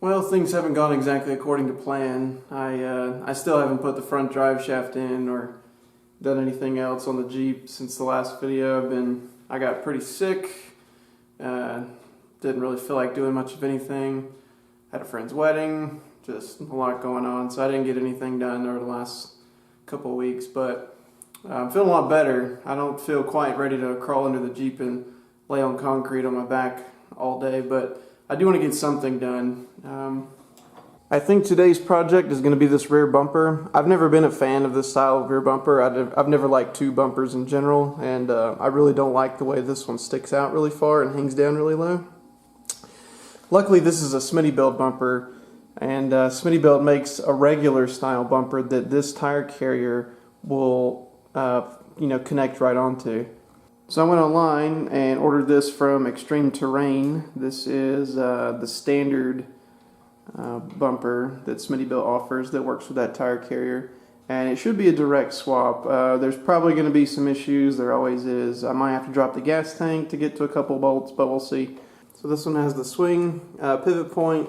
Well, things haven't gone exactly according to plan. I still haven't put the front drive shaft in or done anything else on the Jeep since the last video. I got pretty sick. Didn't really feel like doing much of anything. Had a friend's wedding, just a lot going on, so I didn't get anything done over the last couple of weeks, but I'm feeling a lot better. I don't feel quite ready to crawl into the Jeep and lay on concrete on my back all day, but I do want to get something done. I think today's project is going to be this rear bumper. I've never been a fan of this style of rear bumper. I've never liked two bumpers in general, and I really don't like the way this one sticks out really far and hangs down really low. Luckily, this is a Smittybilt bumper, and Smittybilt makes a regular style bumper that this tire carrier will connect right onto. So I went online and ordered this from Extreme Terrain. This is the standard bumper that Smittybilt offers that works with that tire carrier, and it should be a direct swap. There's probably going to be some issues, there always is. I might have to drop the gas tank to get to a couple bolts, but we'll see. So this one has the swing pivot point.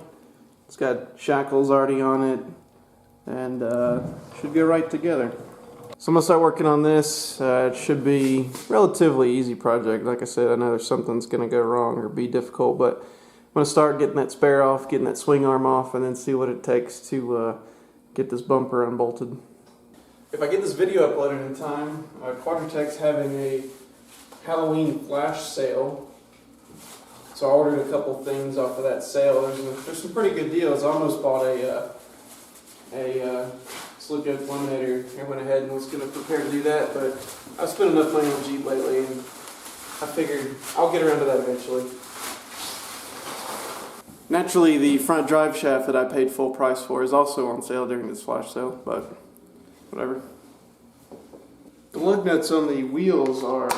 It's got shackles already on it, and should go right together. So I'm going to start working on this. It should be a relatively easy project. Like I said, I know there's something's going to go wrong or be difficult, but I'm going to start getting that spare off, getting that swing arm off, and then see what it takes to get this bumper unbolted. If I get this video uploaded in time, Quadratec's having a Halloween flash sale. So I ordered a couple things off of that sale. There's some pretty good deals. I almost bought a Slip Yoke Eliminator. I went ahead and was going to prepare to do that, but I've spent enough money on Jeep lately, and I figured I'll get around to that eventually. Naturally, the front drive shaft that I paid full price for is also on sale during this flash sale, but whatever. The lug nuts on the wheels are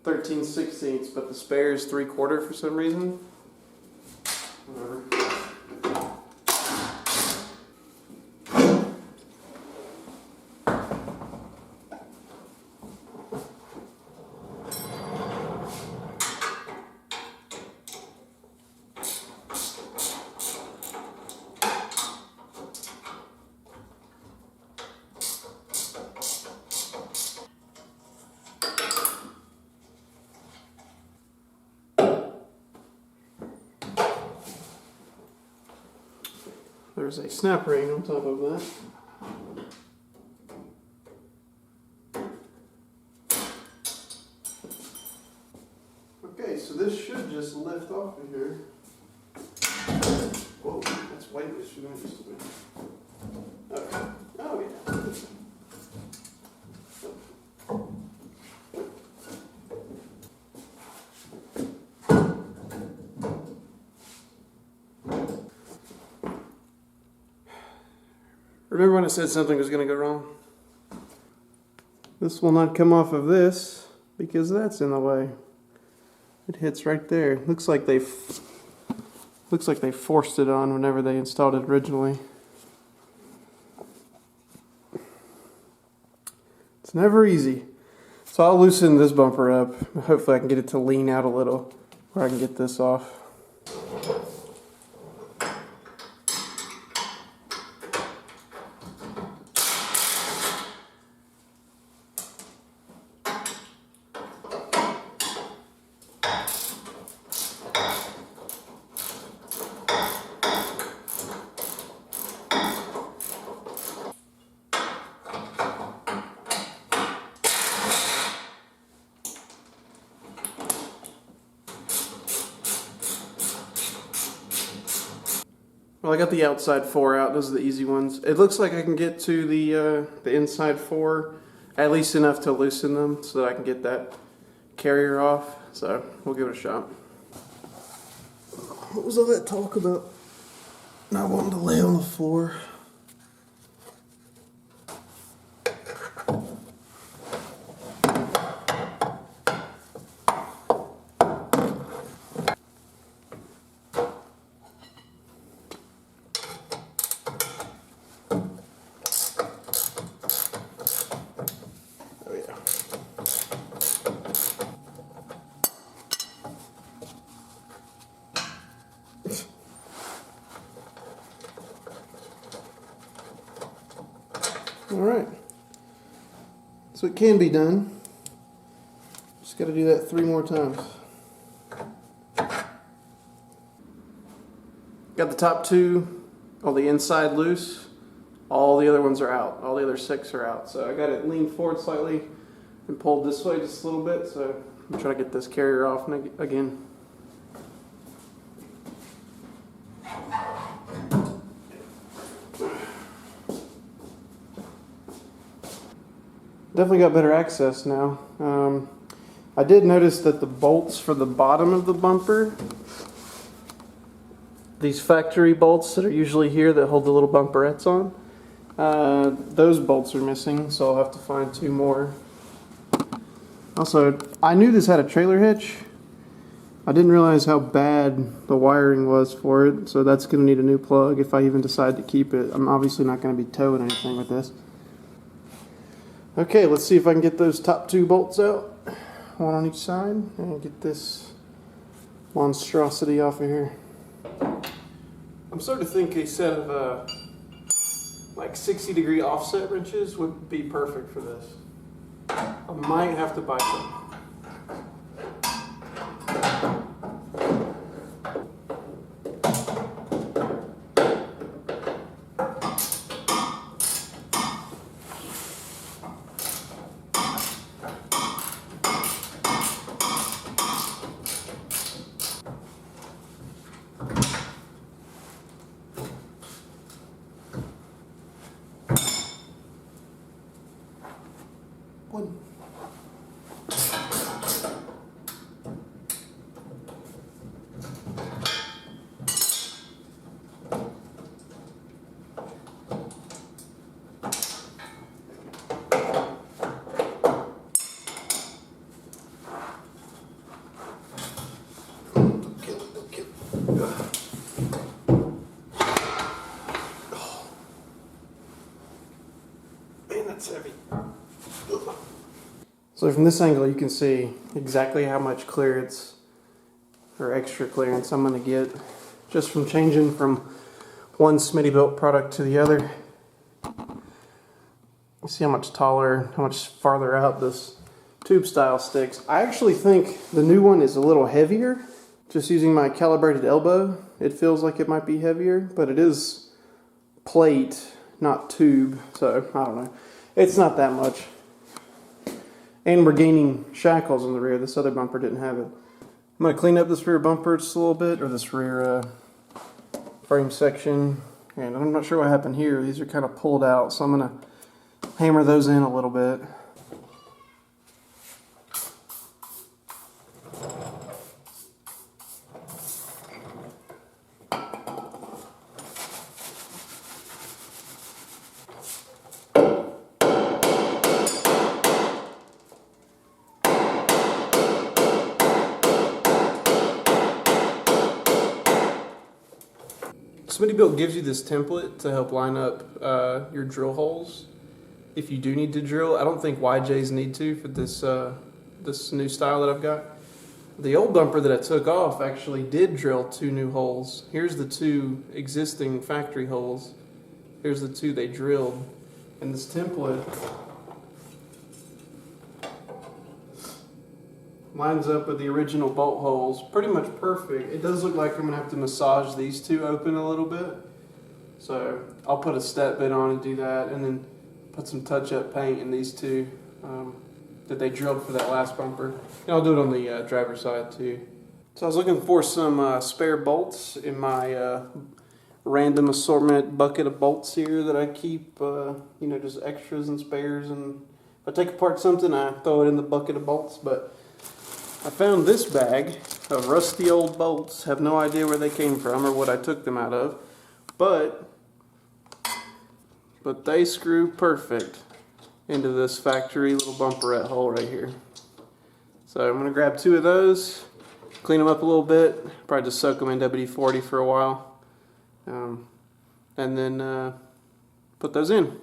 13/16, but the spare is 3/4 for some reason. Whatever. There's a snap ring on top of that. Okay, so this should just lift off of here. Whoa, that's way looser than it used to be. Okay. Oh yeah. Remember when I said something was going to go wrong? This will not come off of this because that's in the way. It hits right there. Looks like they forced it on whenever they installed it originally. It's never easy. So I'll loosen this bumper up. Hopefully I can get it to lean out a little where I can get this off. Well, I got the outside 4 out. Those are the easy ones. It looks like I can get to the inside 4, at least enough to loosen them so that I can get that carrier off. So we'll give it a shot. What was all that talk about not wanting to lay on the floor? Alright. So it can be done. Just got to do that 3 more times. Got the top 2 on the inside loose. All the other ones are out. All the other 6 are out. So I got it leaned forward slightly and pulled this way just a little bit. So I'm trying to get this carrier off again. Definitely got better access now. I did notice that the bolts for the bottom of the bumper, these factory bolts that are usually here that hold the little bumperettes on, those bolts are missing, so I'll have to find 2 more. Also, I knew this had a trailer hitch. I didn't realize how bad the wiring was for it, so that's going to need a new plug if I even decide to keep it. I'm obviously not going to be towing anything with this. Okay, let's see if I can get those top 2 bolts out, 1 on each side, and get this monstrosity off of here. I'm starting to think a set of like 60-degree offset wrenches would be perfect for this. I might have to buy some. One. Man, that's heavy. So from this angle you can see exactly how much clearance or extra clearance I'm going to get just from changing from one Smittybilt product to the other. You see how much taller, how much farther out this tube style sticks. I actually think the new one is a little heavier. Just using my calibrated elbow, it feels like it might be heavier, but it is plate, not tube, so I don't know. It's not that much. And we're gaining shackles in the rear. This other bumper didn't have it. I'm going to clean up this rear bumper just a little bit, or this rear frame section. And I'm not sure what happened here. These are kind of pulled out, so I'm going to hammer those in a little bit. Smittybilt gives you this template to help line up your drill holes if you do need to drill. I don't think YJs need to for this this new style that I've got. The old bumper that I took off actually did drill 2 new holes. Here's the 2 existing factory holes. Here's the 2 they drilled. And this template lines up with the original bolt holes pretty much perfect. It does look like I'm gonna have to massage these 2 open a little bit. So I'll put a step bit on and do that, and then put some touch-up paint in these 2 that they drilled for that last bumper. And I'll do it on the driver's side too. So I was looking for some spare bolts in my random assortment bucket of bolts here that I keep, you know, just extras and spares. And if I take apart something, I throw it in the bucket of bolts. But I found this bag of rusty old bolts. Have no idea where they came from or what I took them out of, but they screw perfect into this factory little bumperette hole right here. So I'm gonna grab 2 of those, clean them up a little bit, probably just soak them in WD-40 for a while, and then put those in.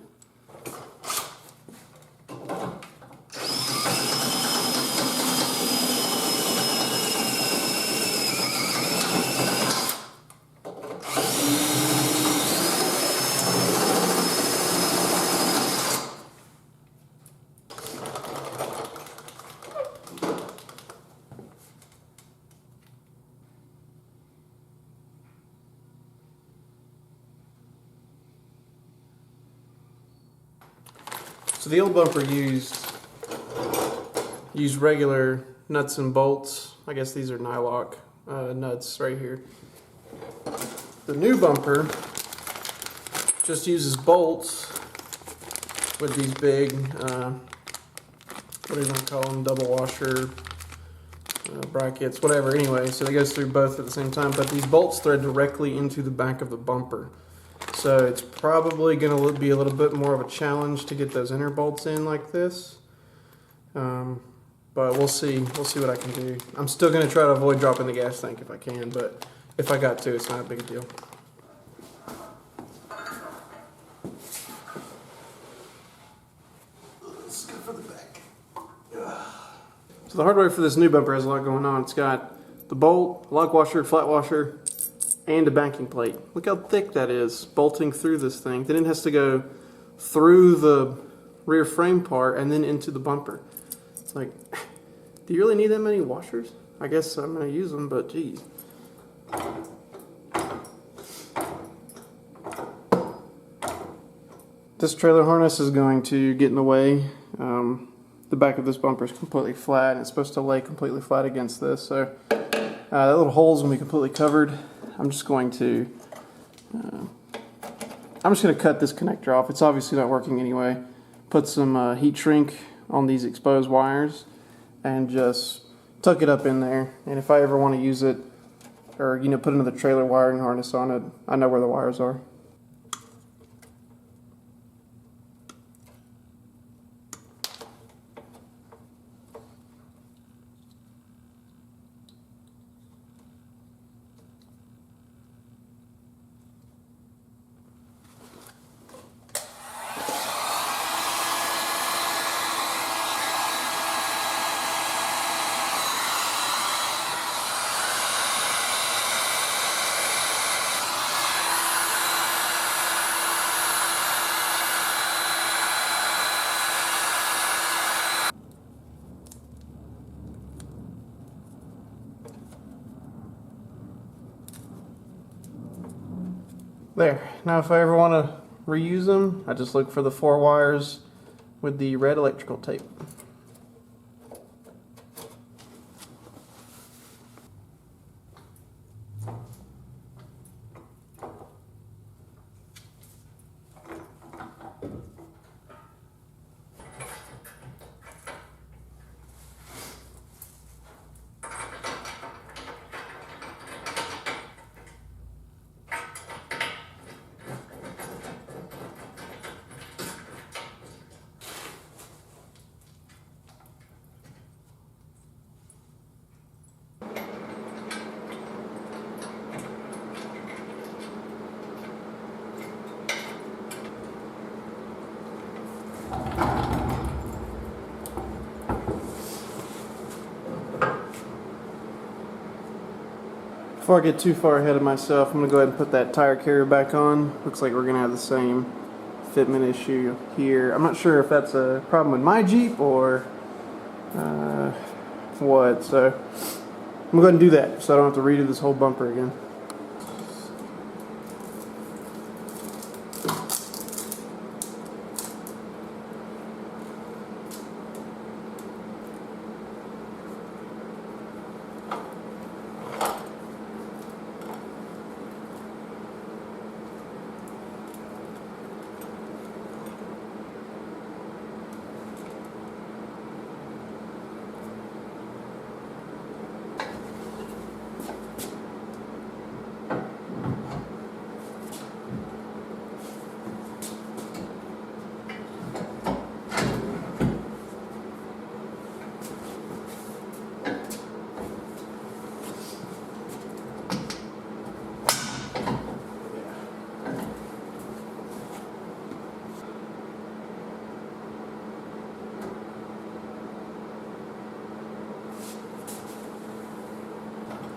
So the old bumper used regular nuts and bolts. I guess these are nylock nuts right here. The new bumper just uses bolts with these big, what do you want to call them, double washer brackets, whatever. Anyway, so it goes through both at the same time, but these bolts thread directly into the back of the bumper. So it's probably going to be a little bit more of a challenge to get those inner bolts in like this. But we'll see what I can do. I'm still going to try to avoid dropping the gas tank if I can, but if I got to, it's not a big deal. Let's go for the back. So the hardware for this new bumper has a lot going on. It's got the bolt, lock washer, flat washer, and a backing plate. Look how thick that is, bolting through this thing. Then it has to go through the rear frame part and then into the bumper. It's like, do you really need that many washers? I guess I'm going to use them, but geez. This trailer harness is going to get in the way. The back of this bumper is completely flat, and it's supposed to lay completely flat against this, so that little hole is going to be completely covered. I'm just going to cut this connector off. It's obviously not working anyway. Put some heat shrink on these exposed wires and just tuck it up in there. And if I ever want to use it, or put another trailer wiring harness on it, I know where the wires are. There. Now if I ever want to reuse them, I just look for the 4 wires with the red electrical tape. Before I get too far ahead of myself, I'm going to go ahead and put that tire carrier back on. Looks like we're going to have the same fitment issue here. I'm not sure if that's a problem with my Jeep or what, so I'm going to go ahead and do that so I don't have to redo this whole bumper again.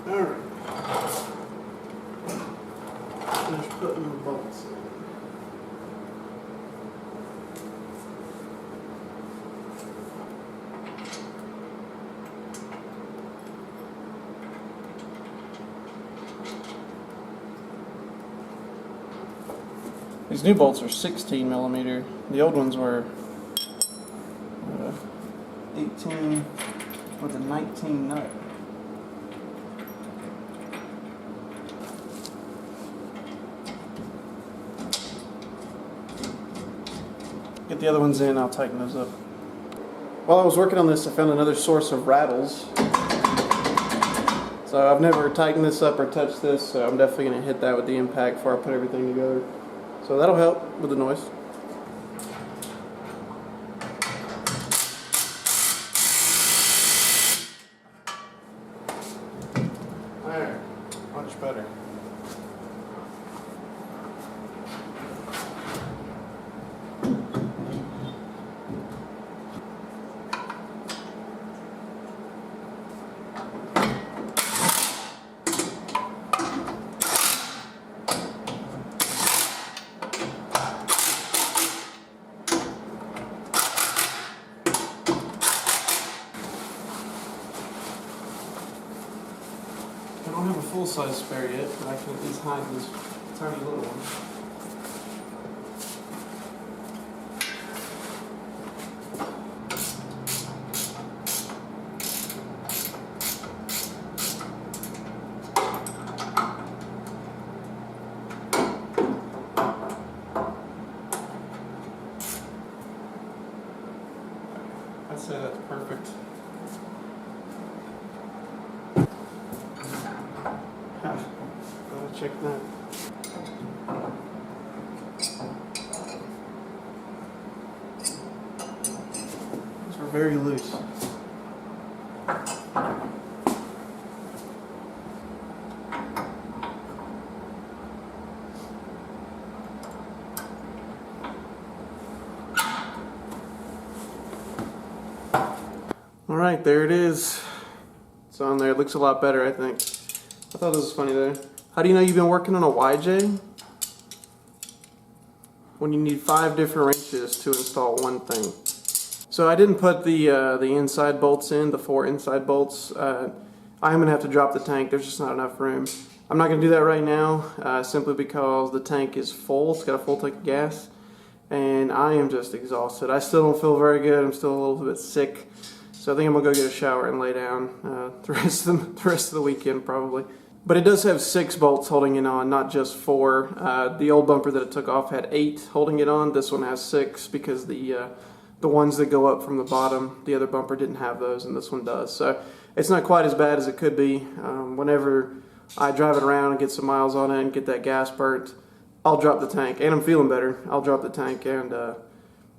Alright. Finish putting the bolts in. These new bolts are 16 millimeter. The old ones were 18 with a 19 nut. Get the other ones in, I'll tighten those up. While I was working on this, I found another source of rattles. So I've never tightened this up or touched this, so I'm definitely going to hit that with the impact before I put everything together. So that'll help with the noise. There, much better. I don't have a full-size spare yet, but I can at least hide this tiny little one. I'd say that's perfect. Gotta check that. These are very loose. All right, there it is. It's on there. It looks a lot better, I think. I thought this was funny there. How do you know you've been working on a YJ? When you need 5 different wrenches to install one thing. So I didn't put the inside bolts in, the 4 inside bolts. I'm going to have to drop the tank. There's just not enough room. I'm not going to do that right now, simply because the tank is full. It's got a full tank of gas. And I am just exhausted. I still don't feel very good. I'm still a little bit sick. So I think I'm going to go get a shower and lay down the rest of the weekend probably. But it does have 6 bolts holding it on, not just 4. The old bumper that it took off had 8 holding it on. This one has 6 because the ones that go up from the bottom, the other bumper didn't have those, and this one does. So it's not quite as bad as it could be. Whenever I drive it around and get some miles on it and get that gas burnt, I'll drop the tank, and I'm feeling better. I'll drop the tank and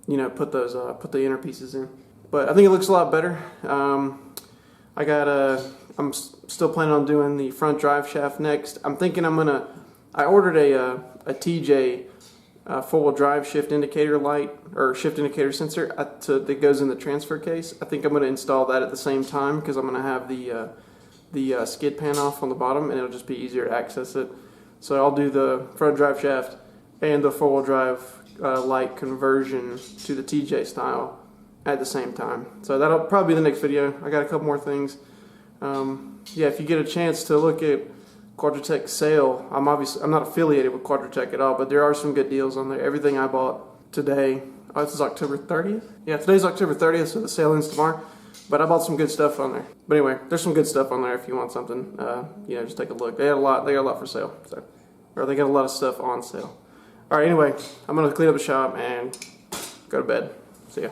you know, put the inner pieces in. But I think it looks a lot better. I'm still planning on doing the front drive shaft next. I'm thinking I ordered a TJ four-wheel drive shift indicator light, or shift indicator sensor that goes in the transfer case. I think I'm going to install that at the same time because I'm going to have the skid pan off on the bottom, and it'll just be easier to access it. So I'll do the front drive shaft and the four-wheel drive light conversion to the TJ style at the same time. So that'll probably be the next video. I got a couple more things. Yeah, if you get a chance to look at Quadratech sale, I'm not affiliated with Quadratech at all, but there are some good deals on there. Everything I bought today, this is October 30th? Yeah, today's October 30th, so the sale ends tomorrow. But I bought some good stuff on there. But anyway, there's some good stuff on there if you want something. You know, just take a look. They got a lot for sale. So, or they got a lot of stuff on sale. All right, anyway, I'm gonna clean up the shop and go to bed. See ya.